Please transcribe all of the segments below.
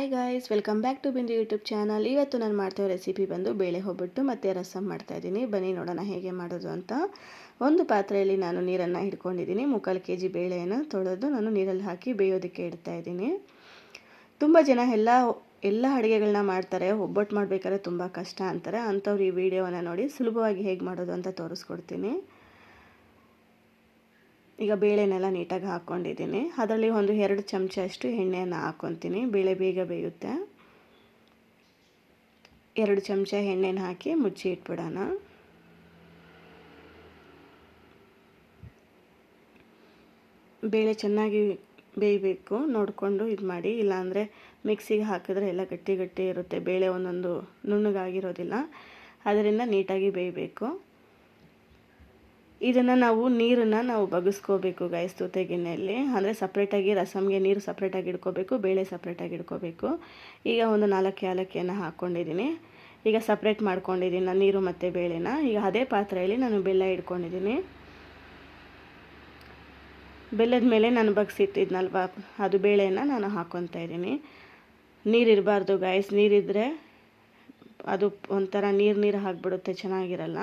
Hi guys, welcome back to Bindu YouTube channel. ಇವತ್ತು ನಾನು ಮಾಡ್ತಿರೋ ರೆಸಿಪಿ ಬಂದು ಬೇಳೆ ಒಬ್ಬಟ್ಟು ಮತ್ತು ರಸಮ್ ಮಾಡ್ತಾಯಿದ್ದೀನಿ. ಬನ್ನಿ ನೋಡೋಣ ಹೇಗೆ ಮಾಡೋದು ಅಂತ. ಒಂದು ಪಾತ್ರೆಯಲ್ಲಿ ನಾನು ನೀರನ್ನು ಇಟ್ಕೊಂಡಿದ್ದೀನಿ. 3/4 kg ಬೇಳೆಯನ್ನು ತೊಳೆದು ನಾನು ನೀರಲ್ಲಿ ಹಾಕಿ ಬೇಯೋದಕ್ಕೆ ಇಡ್ತಾಯಿದ್ದೀನಿ. ತುಂಬ ಜನ ಎಲ್ಲ ಅಡುಗೆಗಳನ್ನ ಮಾಡ್ತಾರೆ, ಒಬ್ಬಟ್ಟು ಮಾಡಬೇಕಾದ್ರೆ ತುಂಬ ಕಷ್ಟ ಅಂತಾರೆ. ಅಂಥವ್ರು ಈ ವಿಡಿಯೋವನ್ನು ನೋಡಿ ಸುಲಭವಾಗಿ ಹೇಗೆ ಮಾಡೋದು ಅಂತ ತೋರಿಸ್ಕೊಡ್ತೀನಿ. ಈಗ ಬೇಳೆನೆಲ್ಲ ನೀಟಾಗಿ ಹಾಕ್ಕೊಂಡಿದ್ದೀನಿ. ಅದರಲ್ಲಿ ಒಂದು 2 ಚಮಚ ಅಷ್ಟು ಎಣ್ಣೆಯನ್ನು ಹಾಕ್ಕೊತೀನಿ. ಬೇಳೆ ಬೇಗ ಬೇಯುತ್ತೆ. 2 ಚಮಚ ಎಣ್ಣೆನ ಹಾಕಿ ಮುಚ್ಚಿ ಇಟ್ಬಿಡೋಣ. ಬೇಳೆ ಚೆನ್ನಾಗಿ ಬೇಯಬೇಕು, ನೋಡಿಕೊಂಡು ಇದು ಮಾಡಿ. ಇಲ್ಲಾಂದರೆ ಮಿಕ್ಸಿಗೆ ಹಾಕಿದ್ರೆ ಎಲ್ಲ ಗಟ್ಟಿ ಗಟ್ಟಿ ಇರುತ್ತೆ, ಬೇಳೆ ಒಂದೊಂದು ನುಣ್ಣಗಾಗಿರೋದಿಲ್ಲ. ಅದರಿಂದ ನೀಟಾಗಿ ಬೇಯಬೇಕು. ಇದನ್ನು ನೀರನ್ನು ನಾವು ಬಗ್ಗಿಸ್ಕೋಬೇಕು ಗೈಸ್, ತುತೆಗಿಣ್ಣೆಯಲ್ಲಿ. ಅಂದರೆ ಸಪ್ರೇಟಾಗಿ ರಸಮ್ಗೆ ನೀರು ಸಪ್ರೇಟಾಗಿ ಇಟ್ಕೋಬೇಕು, ಬೇಳೆ ಸಪ್ರೇಟಾಗಿ ಇಟ್ಕೋಬೇಕು. ಈಗ ಒಂದು 4 ಏಲಕ್ಕಿಯನ್ನು ಹಾಕ್ಕೊಂಡಿದ್ದೀನಿ. ಈಗ ಸಪ್ರೇಟ್ ಮಾಡ್ಕೊಂಡಿದ್ದೀನಿ ನಾನು ನೀರು ಮತ್ತು ಬೇಳೆನ. ಈಗ ಅದೇ ಪಾತ್ರೆಯಲ್ಲಿ ನಾನು ಬೆಲ್ಲ ಇಟ್ಕೊಂಡಿದ್ದೀನಿ. ಬೆಲ್ಲದ ಮೇಲೆ ನಾನು ಬಗ್ಸಿಟ್ಟಿದ್ನಲ್ವ, ಅದು ಬೇಳೆನ ನಾನು ಹಾಕ್ಕೊತಾ ಇದ್ದೀನಿ. ನೀರಿರಬಾರ್ದು ಗೈಸ್, ನೀರಿದ್ದರೆ ಅದು ಒಂಥರ ನೀರು ಹಾಕ್ಬಿಡುತ್ತೆ, ಚೆನ್ನಾಗಿರಲ್ಲ.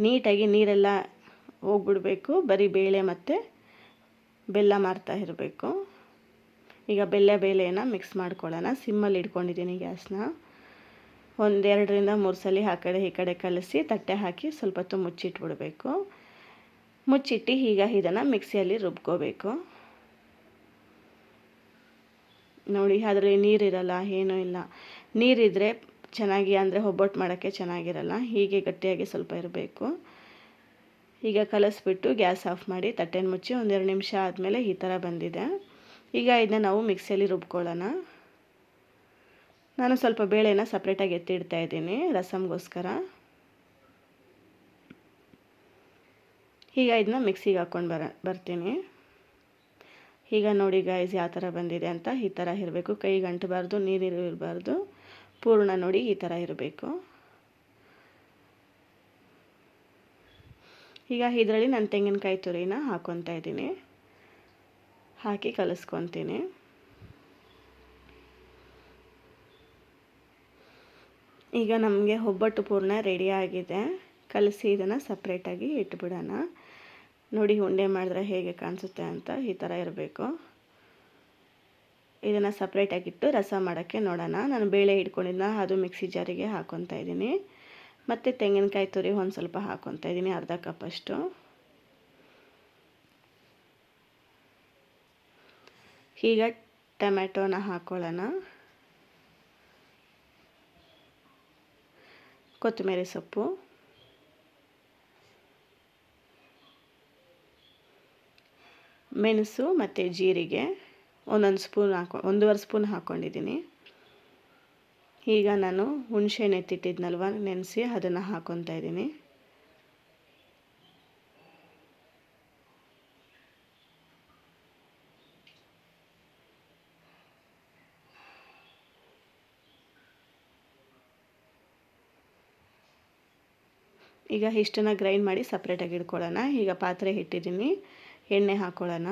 ನೀಟಾಗಿ ನೀರೆಲ್ಲ ಹೋಗ್ಬಿಡಬೇಕು, ಬರೀ ಬೇಳೆ ಮತ್ತು ಬೆಲ್ಲ ಮಾರ್ತಾ ಇರಬೇಕು. ಈಗ ಬೇಳೆನ ಮಿಕ್ಸ್ ಮಾಡ್ಕೊಳ್ಳೋಣ. ಸಿಮ್ಮಲ್ಲಿ ಇಟ್ಕೊಂಡಿದ್ದೀನಿ ಗ್ಯಾಸ್ನ. 2ರಿಂದ 3 ಸಲ ಆ ಕಡೆ ಈ ಕಡೆ ಕಲಸಿ ತಟ್ಟೆ ಹಾಕಿ ಸ್ವಲ್ಪ ಹೊತ್ತು ಮುಚ್ಚಿಟ್ಬಿಡಬೇಕು. ಮುಚ್ಚಿಟ್ಟು ಈಗ ಇದನ್ನು ಮಿಕ್ಸಿಯಲ್ಲಿ ರುಬ್ಕೋಬೇಕು. ನೋಡಿ, ಅದರಲ್ಲಿ ನೀರಿರಲ್ಲ, ಏನೂ ಇಲ್ಲ. ನೀರಿದ್ದರೆ ಚೆನ್ನಾಗಿ, ಅಂದರೆ ಒಬ್ಬಟ್ಟು ಮಾಡೋಕ್ಕೆ ಚೆನ್ನಾಗಿರಲ್ಲ. ಹೀಗೆ ಗಟ್ಟಿಯಾಗಿ ಸ್ವಲ್ಪ ಇರಬೇಕು. ಈಗ ಕಲಸಿಬಿಟ್ಟು ಗ್ಯಾಸ್ ಆಫ್ ಮಾಡಿ ತಟ್ಟೆನ ಮುಚ್ಚಿ 1-2 ನಿಮಿಷ ಆದಮೇಲೆ ಈ ಥರ ಬಂದಿದೆ. ಈಗ ಇದನ್ನ ನಾವು ಮಿಕ್ಸಿಯಲ್ಲಿ ರುಬ್ಕೊಳ್ಳೋಣ. ನಾನು ಸ್ವಲ್ಪ ಬೇಳೆನ ಸಪ್ರೇಟಾಗಿ ಎತ್ತಿಡ್ತಾ ಇದ್ದೀನಿ ರಸಮ್ಗೋಸ್ಕರ. ಈಗ ಇದನ್ನ ಮಿಕ್ಸಿಗೆ ಹಾಕ್ಕೊಂಡು ಬರ್ತೀನಿ. ಈಗ ನೋಡಿ ಗೈಸ್ ಯಾವ ಥರ ಬಂದಿದೆ ಅಂತ. ಈ ಥರ ಇರಬೇಕು, ಕೈಗೆ ಅಂಟಬಾರ್ದು, ನೀರಿರಬಾರ್ದು, ಪೂರ್ಣ ನೋಡಿ ಈ ಥರ ಇರಬೇಕು. ಈಗ ಇದರಲ್ಲಿ ನಾನು ತೆಂಗಿನಕಾಯಿ ತುರಿನ ಹಾಕ್ಕೊತಾ ಇದ್ದೀನಿ. ಹಾಕಿ ಕಲಿಸ್ಕೊತೀನಿ. ಈಗ ನಮಗೆ ಒಬ್ಬಟ್ಟು ಪೂರ್ಣ ರೆಡಿ ಆಗಿದೆ. ಕಲಸಿ ಇದನ್ನು ಸಪ್ರೇಟಾಗಿ ಇಟ್ಬಿಡೋಣ. ನೋಡಿ ಉಂಡೆ ಮಾಡಿದ್ರೆ ಹೇಗೆ ಕಾಣಿಸುತ್ತೆ ಅಂತ. ಈ ಥರ ಇರಬೇಕು. ಇದನ್ನು ಸಪ್ರೇಟಾಗಿಟ್ಟು ರಸ ಮಾಡೋಕ್ಕೆ ನೋಡೋಣ. ನಾನು ಬೇಳೆ ಇಟ್ಕೊಂಡಿದ್ದ ಅದು ಮಿಕ್ಸಿ ಜಾರಿಗೆ ಹಾಕ್ಕೊತಾ ಇದ್ದೀನಿ. ಮತ್ತು ತೆಂಗಿನಕಾಯಿ ತುರಿ ಒಂದು ಸ್ವಲ್ಪ ಹಾಕ್ಕೊತಾ ಇದ್ದೀನಿ, ಅರ್ಧ ಕಪ್ಪಷ್ಟು. ಈಗ ಟೊಮೆಟೊನ ಹಾಕ್ಕೊಳ್ಳೋಣ. ಕೊತ್ತಂಬರಿ ಸೊಪ್ಪು, ಮೆಣಸು ಮತ್ತು ಜೀರಿಗೆ 1 ಸ್ಪೂನ್ 1.5 ಸ್ಪೂನ್ ಹಾಕ್ಕೊಂಡಿದ್ದೀನಿ. ಈಗ ನಾನು ಹುಣಸೆಹಣ್ಣು ಎತ್ತಿಟ್ಟಿದ್ನಲ್ವ ನೆನೆಸಿ, ಅದನ್ನು ಹಾಕ್ಕೊತಾ ಇದ್ದೀನಿ. ಈಗ ಇಷ್ಟನ್ನು ಗ್ರೈಂಡ್ ಮಾಡಿ ಸಪ್ರೇಟಾಗಿ ಇಟ್ಕೊಳ್ಳೋಣ. ಈಗ ಪಾತ್ರೆ ಇಟ್ಟಿದ್ದೀನಿ, ಎಣ್ಣೆ ಹಾಕ್ಕೊಳ್ಳೋಣ.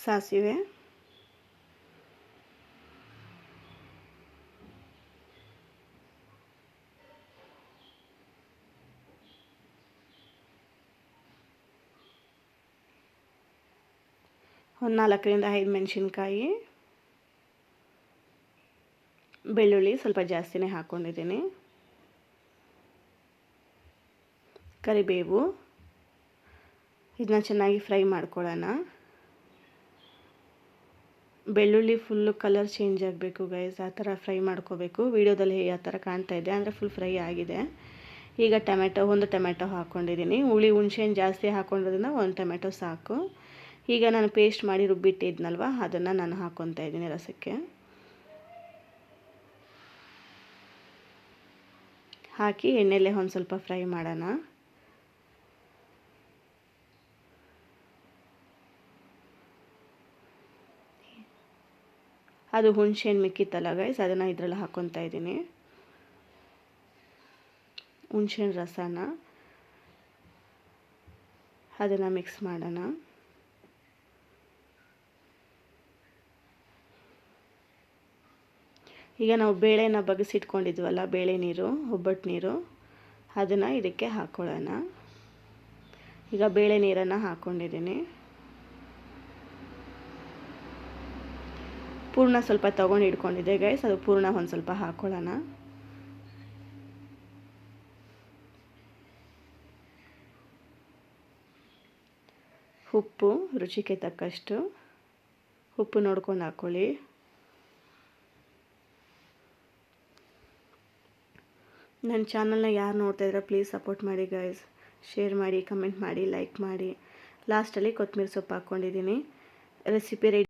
ಸಾಸಿವೆ, ಒಂದು 4ರಿಂದ 5 ಮೆಣಸಿನ್ಕಾಯಿ, ಬೆಳ್ಳುಳ್ಳಿ ಸ್ವಲ್ಪ ಜಾಸ್ತಿನೇ ಹಾಕ್ಕೊಂಡಿದ್ದೀನಿ, ಕರಿಬೇವು. ಇದನ್ನ ಚೆನ್ನಾಗಿ ಫ್ರೈ ಮಾಡ್ಕೊಳ್ಳೋಣ. ಬೆಳ್ಳುಳ್ಳಿ ಫುಲ್ಲು ಕಲರ್ ಚೇಂಜ್ ಆಗಬೇಕು ಗೈಸ್, ಆ ಥರ ಫ್ರೈ ಮಾಡ್ಕೋಬೇಕು. ವಿಡಿಯೋದಲ್ಲಿ ಆ ಥರ ಕಾಣ್ತಾ ಇದೆ, ಅಂದರೆ ಫುಲ್ ಫ್ರೈ ಆಗಿದೆ. ಈಗ ಒಂದು ಟೊಮೆಟೊ ಹಾಕ್ಕೊಂಡಿದ್ದೀನಿ. ಹುಣಸೆಹಣ್ಣು ಜಾಸ್ತಿ ಹಾಕ್ಕೊಂಡಿರೋದ್ರಿಂದ 1 ಟೊಮೆಟೊ ಸಾಕು. ಈಗ ನಾನು ಪೇಸ್ಟ್ ಮಾಡಿ ರುಬ್ಬಿಟ್ಟಿದ್ನಲ್ವ, ಅದನ್ನು ನಾನು ಹಾಕ್ಕೊತಾ ಇದ್ದೀನಿ ರಸಕ್ಕೆ. ಹಾಕಿ ಎಣ್ಣೆಲೆ ಒಂದು ಸ್ವಲ್ಪ ಫ್ರೈ ಮಾಡೋಣ. ಅದು ಹುಣಸೆಹಣ್ಣು ಮಿಕ್ಕಿತ್ತಲ್ಲ ಗೈಸ್, ಅದನ್ನು ಇದರಲ್ಲಿ ಹಾಕ್ಕೊತಾ ಇದ್ದೀನಿ. ಹುಣಸೆಹಣ್ಣು ರಸನ ಅದನ್ನು ಮಿಕ್ಸ್ ಮಾಡೋಣ. ಈಗ ನಾವು ಬೇಳೆನ ಬಗ್ಗಿಸಿಟ್ಕೊಂಡಿದ್ವಲ್ಲ, ಬೇಳೆ ನೀರು, ಒಬ್ಬಟ್ಟು ನೀರು, ಅದನ್ನು ಇದಕ್ಕೆ ಹಾಕ್ಕೊಳ್ಳೋಣ. ಈಗ ಬೇಳೆ ನೀರನ್ನು ಹಾಕ್ಕೊಂಡಿದ್ದೀನಿ. ಪೂರ್ಣ ಸ್ವಲ್ಪ ತೊಗೊಂಡು ಇಟ್ಕೊಂಡಿದ್ದೆ ಗೈಸ್, ಅದು ಪೂರ್ಣ ಒಂದು ಸ್ವಲ್ಪ ಹಾಕ್ಕೊಳ್ಳೋಣ. ಉಪ್ಪು ರುಚಿಗೆ ತಕ್ಕಷ್ಟು ಉಪ್ಪು ನೋಡ್ಕೊಂಡು ಹಾಕ್ಕೊಳ್ಳಿ. ನನ್ನ ಚಾನಲ್ನ ಯಾರು ನೋಡ್ತಾ ಇದ್ದೀರಾ ಪ್ಲೀಸ್ ಸಪೋರ್ಟ್ ಮಾಡಿ ಗೈಸ್. ಶೇರ್ ಮಾಡಿ, ಕಮೆಂಟ್ ಮಾಡಿ, ಲೈಕ್ ಮಾಡಿ. ಲಾಸ್ಟಲ್ಲಿ ಕೊತ್ತಂಬರಿ ಸೊಪ್ಪು ಹಾಕ್ಕೊಂಡಿದ್ದೀನಿ. Recipe ready.